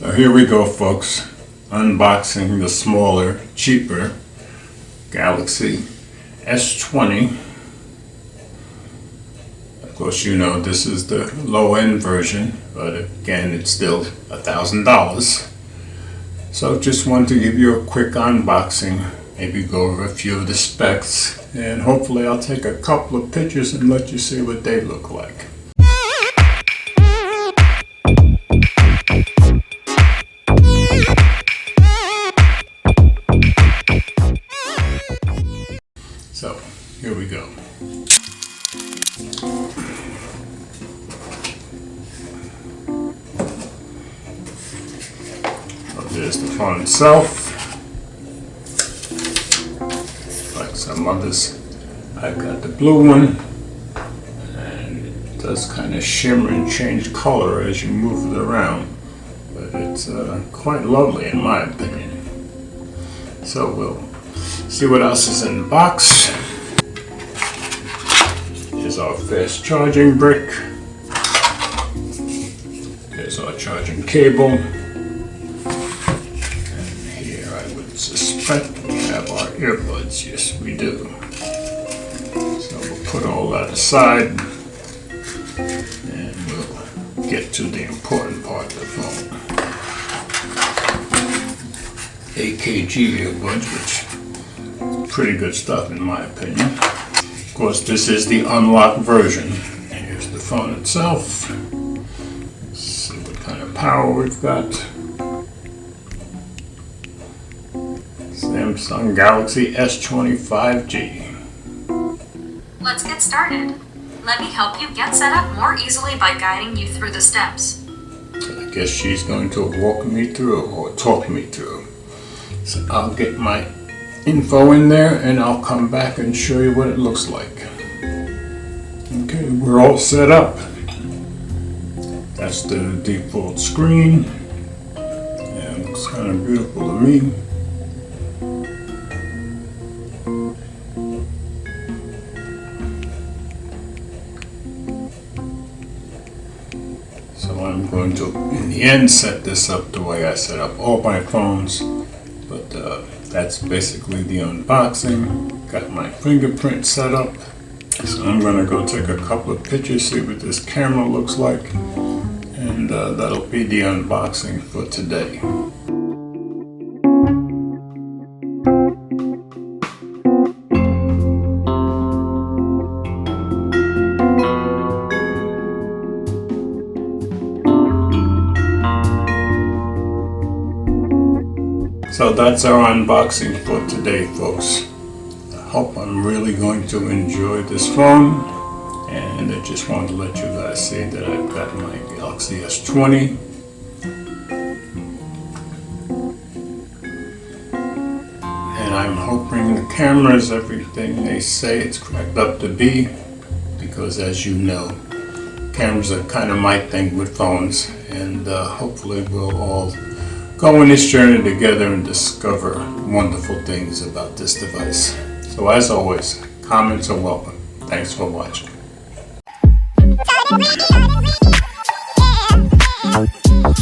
So here we go, folks, unboxing the smaller, cheaper Galaxy S20. Of course, you know this is the low-end version, but again, it's still $1,000. So just wanted to give you a quick unboxing, maybe go over a few of the specs, and hopefully I'll take a couple of pictures and let you see what they look like. So, here we go. So there's the phone itself. Like some others, I've got the blue one, and it does kind of shimmer and change color as you move it around, but it's quite lovely in my opinion. So we'll see what else is in the box. Here's our fast charging brick. Here's our charging cable. And here I would suspect we have our earbuds. Yes, we do. So we'll put all that aside and we'll get to the important part of the phone. AKG earbuds, which pretty good stuff in my opinion. Of course, this is the unlocked version. Here's the phone itself. Let's see what kind of power we've got. Samsung Galaxy S20 5G. Let's get started. Let me help you get set up more easily by guiding you through the steps. I guess she's going to walk me through or talk me through. So I'll get my info in there and I'll come back and show you what it looks like. Okay, we're all set up. That's the default screen. Yeah, it looks kind of beautiful to me. So I'm going to, in the end, set this up the way I set up all my phones. But that's basically the unboxing. Got my fingerprint set up. So I'm going to go take a couple of pictures, see what this camera looks like. And that'll be the unboxing for today. So that's our unboxing for today, folks. I hope I'm really going to enjoy this phone, and I just wanted to let you guys see that I've got my Galaxy S20. And I'm hoping the camera is everything they say it's cracked up to be, because as you know, cameras are kind of my thing with phones, and hopefully we'll all go on this journey together and discover wonderful things about this device. So as always, comments are welcome. Thanks for watching. Yeah.